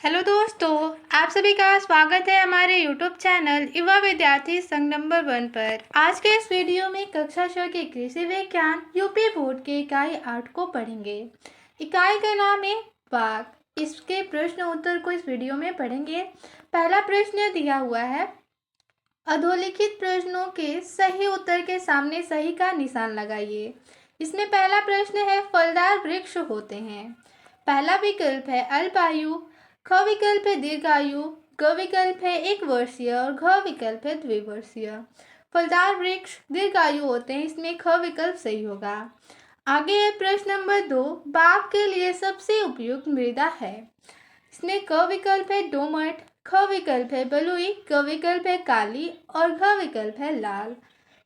Hello दोस्तों, आप सभी का स्वागत है हमारे यूट्यूब चैनल युवा विद्यार्थी संघ नंबर 1 पर। आज के इस वीडियो में कक्षा 6 के कृषि विज्ञान यूपी बोर्ड के इकाई 8 को पढ़ेंगे। इकाई का नाम है बाग। इसके प्रश्न उत्तर को इस वीडियो में पढ़ेंगे। पहला प्रश्न दिया हुआ है, अधोलिखित प्रश्नों के सही उत्तर के सामने सही का निशान लगाइए। इसमें पहला प्रश्न है, फलदार वृक्ष होते हैं। पहला विकल्प है अल्पायु, ख विकल्प है दीर्घायु, ग विकल्प है 1 वर्षीय और घ विकल्प है द्विवर्षीय। फलदार वृक्ष दीर्घायु होते हैं, इसमें ख विकल्प सही होगा। आगे है प्रश्न नंबर 2, बाग के लिए सबसे उपयुक्त मृदा है। इसमें क विकल्प है दोमट, ख विकल्प है बलुई, ग विकल्प है काली और घ विकल्प है लाल।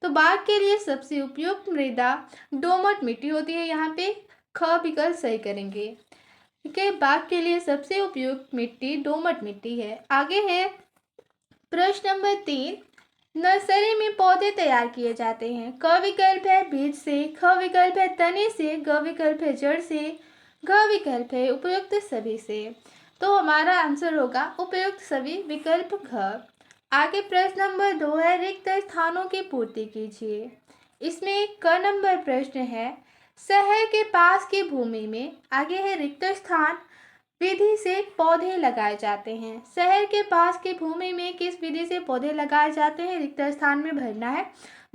तो बाग के लिए सबसे उपयुक्त मृदा दोमट मिट्टी होती है। यहाँ पे ख विकल्प सही करेंगे। ठीक है, बाग के लिए सबसे उपयुक्त मिट्टी दोमट मिट्टी है। आगे है प्रश्न नंबर 3, नर्सरी में पौधे तैयार किए जाते हैं। क विकल्प है बीज से, ख विकल्प है तने से, ग विकल्प है जड़ से, घ विकल्प है उपयुक्त सभी से। तो हमारा आंसर होगा उपयुक्त सभी विकल्प घ। आगे प्रश्न नंबर 2 है, रिक्त स्थानों की पूर्ति कीजिए। इसमें क नंबर प्रश्न है, शहर के पास की भूमि में, आगे है रिक्त स्थान विधि से पौधे लगाए जाते हैं। शहर के पास की भूमि में किस विधि से पौधे लगाए जाते हैं? रिक्त स्थान में भरना है,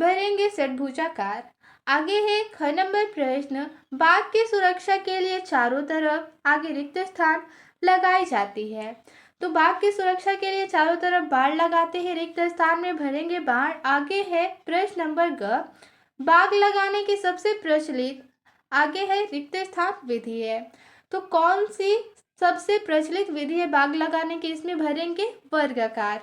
भरेंगे षटभुजाकार। आगे है ख नंबर प्रश्न, बाग की सुरक्षा के लिए चारों तरफ आगे रिक्त स्थान लगाई जाती है। तो बाग की सुरक्षा के लिए चारों तरफ बाड़ लगाते हैं, रिक्त स्थान में भरेंगे बाड़। आगे है प्रश्न नंबर ग, बाग लगाने की सबसे प्रचलित आगे है रिक्त स्थान विधि है। तो कौन सी सबसे प्रचलित विधि है बाग लगाने की? इसमें भरेंगे वर्गाकार।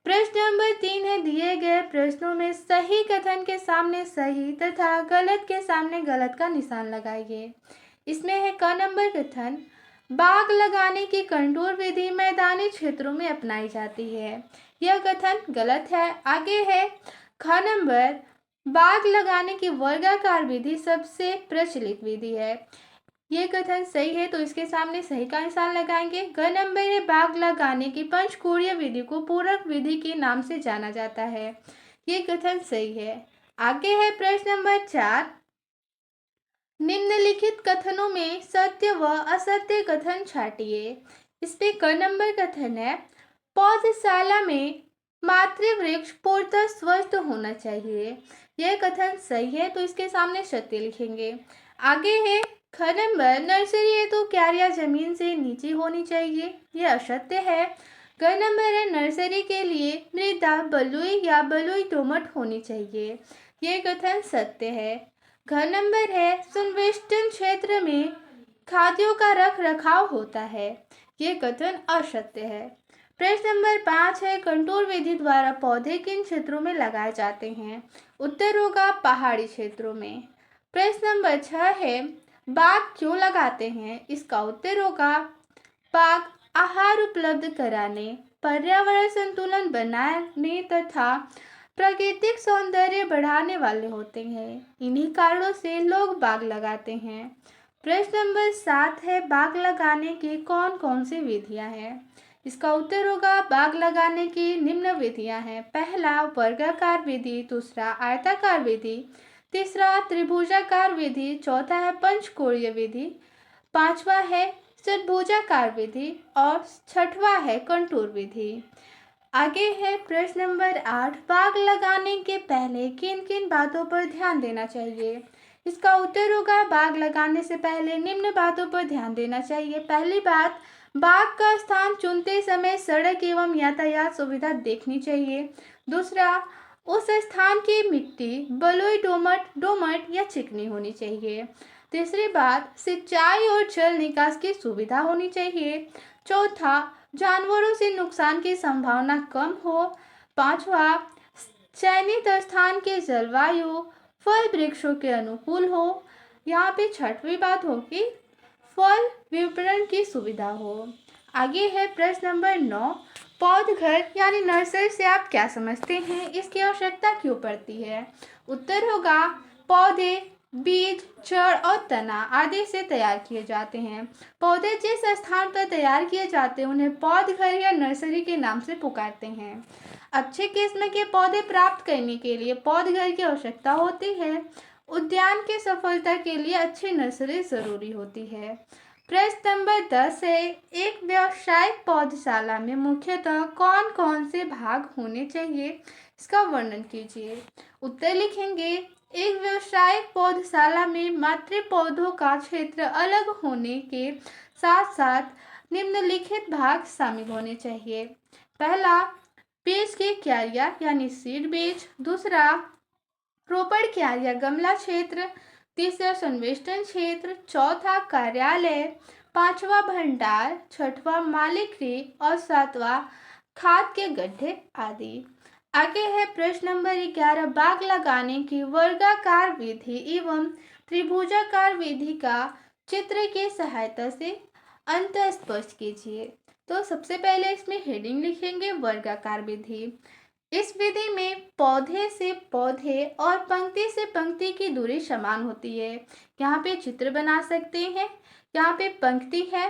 प्रश्न नंबर 3 है, दिए गए प्रश्नों में सही कथन के सामने सही तथा गलत के सामने गलत का निशान लगाइए। इसमें है क नंबर कथन, बाग लगाने की कंटूर विधि मैदानी क्षेत्रों में अपनाई जाती है। यह कथन गलत है। आगे है ख नंबर, बाग लगाने की वर्गाकार विधि सबसे प्रचलित विधि है। ये कथन सही है, तो इसके सामने सही का निशान लगाएंगे। ग नंबर है, बाग लगाने की पंचकोणीय विधि को पूरक विधि के नाम से जाना जाता है। ये कथन सही है। आगे है प्रश्न नंबर 4, निम्नलिखित कथनों में सत्य व असत्य कथन छांटिए। इस पे क नंबर कथन है, पौधशाला में मातृवृक्ष पूर्णतः स्वस्थ होना चाहिए। यह कथन सही है, तो इसके सामने सत्य लिखेंगे। आगे है ख नंबर, नर्सरी है तो क्यारियां जमीन से नीचे होनी चाहिए। यह असत्य है। ग नंबर है, नर्सरी के लिए मृदा बलुई या बलुई दोमट होनी चाहिए। यह कथन सत्य है। घ नंबर है, सुनवेष्टन क्षेत्र में खाद्यों का रख रखाव होता है। यह कथन असत्य है। प्रश्न नंबर 5 है, कंटूर विधि द्वारा पौधे किन क्षेत्रों में लगाए जाते हैं? उत्तर होगा पहाड़ी क्षेत्रों में। प्रश्न नंबर 6 है, बाग क्यों लगाते हैं? इसका उत्तर होगा, बाग आहार उपलब्ध कराने, पर्यावरण संतुलन बनाने तथा प्राकृतिक सौंदर्य बढ़ाने वाले होते हैं। इन्हीं कारणों से लोग बाग लगाते हैं। प्रश्न नंबर 7 है, बाग लगाने की कौन कौन सी विधियां हैं? इसका उत्तर होगा, बाग लगाने की निम्न विधियां हैं। पहला वर्गाकार विधि, दूसरा आयताकार विधि, तीसरा त्रिभुजाकार विधि, चौथा है पंचकोणीय विधि, पांचवा है षटभुजाकार विधि और छठवां है कंटूर विधि। आगे है प्रश्न नंबर 8, बाग लगाने के पहले किन किन बातों पर ध्यान देना चाहिए? इसका उत्तर होगा, बाग लगाने से पहले निम्न बातों पर ध्यान देना चाहिए। पहली बात, बाग का स्थान चुनते समय सड़क एवं यातायात सुविधा देखनी चाहिए। दूसरा, उस स्थान की मिट्टी बलुई दोमट या चिकनी होनी चाहिए। तीसरी बात, सिंचाई और जल निकास की सुविधा होनी चाहिए। चौथा, जानवरों से नुकसान की संभावना कम हो। पांचवा, चयनित स्थान के जलवायु फल वृक्षों के अनुकूल हो। यहाँ पे छठवीं बात होगी, फल विपणन की सुविधा हो। आगे है प्रश्न नंबर 9, पौधघर यानी नर्सरी से आप क्या समझते हैं? इसकी आवश्यकता क्यों पड़ती है? उत्तर होगा, पौधे बीज, जड़ और तना आदि से तैयार किए जाते हैं। पौधे जिस स्थान पर तैयार किए जाते हैं उन्हें पौधघर या नर्सरी के नाम से पुकारते हैं। अच्छे किस्म के पौधे प्राप्त करने के लिए पौधघर की आवश्यकता होती है। उद्यान की सफलता के लिए अच्छी नर्सरी जरूरी होती है। प्रश्न नंबर 10 है, एक व्यावसायिक पौधशाला में मुख्यतः कौन कौन से भाग होने चाहिए, इसका वर्णन कीजिए। उत्तर लिखेंगे, एक व्यावसायिक पौधशाला में मातृ पौधों का क्षेत्र अलग होने के साथ साथ निम्नलिखित भाग शामिल होने चाहिए। पहला, बीज की क्यारियां यानी सीड बीज। दूसरा, रोपड़ क्यारियां गमला क्षेत्र। तीसरा, संवेष्टन क्षेत्र। चौथा, कार्यालय। पांचवा, भंडार। छठवां, मालिक गृह और सातवां, खाद के गड्ढे आदि। आगे है प्रश्न नंबर 11, बाग लगाने की वर्गाकार विधि एवं त्रिभुजाकार विधि का चित्र की सहायता से अंतर स्पष्ट कीजिए। तो सबसे पहले इसमें हेडिंग लिखेंगे वर्गाकार विधि। इस विधि में पौधे से पौधे और पंक्ति से पंक्ति की दूरी समान होती है। यहाँ पे चित्र बना सकते हैं, यहाँ पे पंक्ति है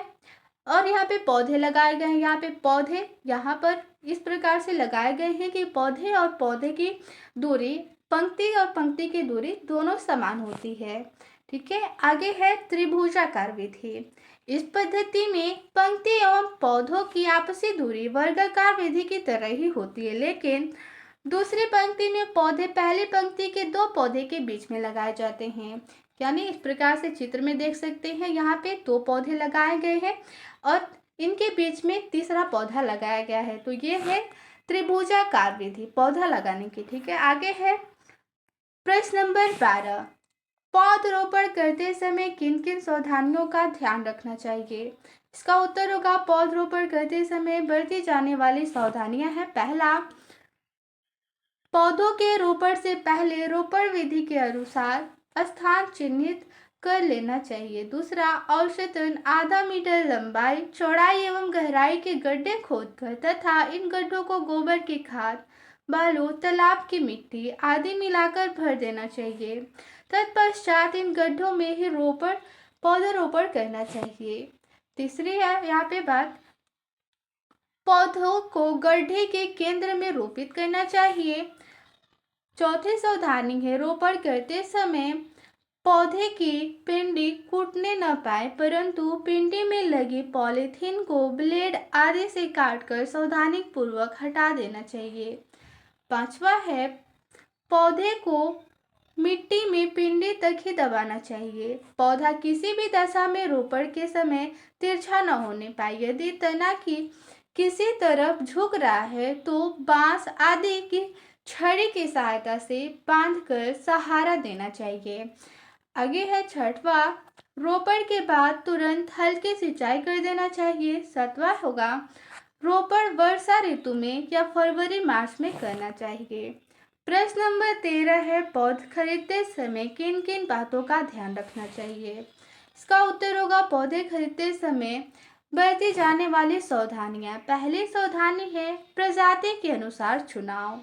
और यहाँ पे पौधे लगाए गए हैं। यहाँ पे पौधे यहाँ पर इस प्रकार से लगाए गए हैं कि पौधे और पौधे की दूरी, पंक्ति और पंक्ति की दूरी दोनों समान होती है। ठीक है, आगे है त्रिभुजाकार विधि। इस पद्धति में पंक्ति एवं पौधों की आपसी दूरी वर्गाकार विधि की तरह ही होती है, लेकिन दूसरी पंक्ति में पौधे पहली पंक्ति के दो पौधे के बीच में लगाए जाते हैं। यानी इस प्रकार से चित्र में देख सकते हैं, यहाँ पे दो पौधे लगाए गए हैं और इनके बीच में तीसरा पौधा लगाया गया है। तो ये है त्रिभुजाकार विधि पौधा लगाने की। ठीक है, आगे है प्रश्न नंबर 12, पौधरोपण करते समय किन किन सावधानियों का ध्यान रखना चाहिए। इसका उत्तर होगा, पौधरोपण करते समय बरती जाने वाली सावधानियां हैं। पहला, पौधों के रोपण से पहले रोपण विधि के अनुसार स्थान चिन्हित कर लेना चाहिए। दूसरा, औसतन आधा मीटर लंबाई, चौड़ाई एवं गहराई के गड्ढे खोदकर तथा इन गड्ढों को गोबर की खाद, बालू, तालाब की मिट्टी आदि मिलाकर भर देना चाहिए। तत्पश्चात इन गड्ढों में ही पौधरोपण करना चाहिए। तीसरी है यहाँ पे बात, पौधों को गड्ढे के केंद्र में रोपित करना चाहिए। चौथी सावधानी है, रोपण करते समय पौधे की पिंडी कूटने न पाए, परंतु पिंडी में लगी पॉलीथीन को ब्लेड आदि से काटकर सावधानी पूर्वक हटा देना चाहिए। पांचवा है, पौधे को मिट्टी में पिंडी तक ही दबाना चाहिए। पौधा किसी भी दशा में रोपण के समय तिरछा न होने पाए। यदि तना की किसी तरफ झुक रहा है तो बांस आदि की छड़ी की सहायता से बांधकर सहारा देना चाहिए। आगे है छठवा, रोपण के बाद तुरंत हल्की सिंचाई कर देना चाहिए। सातवां होगा, रोपण वर्षा ऋतु में या फरवरी मार्च में करना चाहिए। प्रश्न नंबर 13 है, पौध खरीदते समय किन किन बातों का ध्यान रखना चाहिए। इसका उत्तर होगा, पौधे खरीदते समय बरती जाने वाली सावधानियां। पहली सावधानी है प्रजाति के अनुसार चुनाव।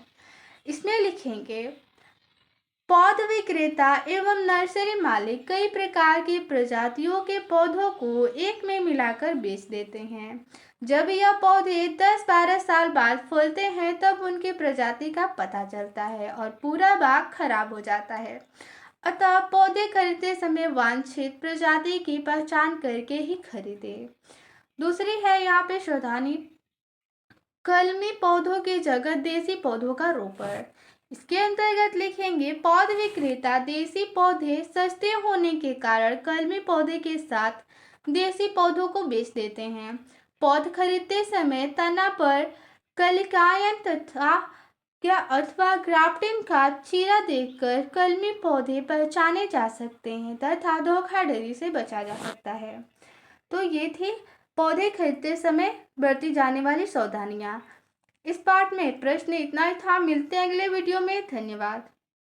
इसमें लिखेंगे, पौध विक्रेता एवं नर्सरी मालिक कई प्रकार की प्रजातियों के पौधों को एक में मिलाकर बेच देते हैं। जब यह पौधे 10-12 साल बाद फूलते हैं तब उनकी प्रजाति का पता चलता है और पूरा बाग खराब हो जाता है। अतः पौधे खरीदते समय वांछित प्रजाति की पहचान करके ही खरीदें। दूसरी है यहाँ पे सावधानी, कलमी पौधों की जगह देसी पौधों का रोपण। इसके अंतर्गत लिखेंगे, पौध विक्रेता देसी पौधे सस्ते होने के कारण कलमी पौधे के साथ देसी पौधों को बेच देते हैं। पौध खरीदते समय तना पर कलिकायन अथवा ग्राफ्टिंग का चीरा देखकर कलमी पौधे पहचाने जा सकते हैं तथा धोखाधड़ी से बचा जा सकता है। तो ये थी पौधे खरीदते समय बरती जाने वाली सावधानियां। इस पार्ट में प्रश्न इतना ही था। मिलते हैं अगले वीडियो में। धन्यवाद।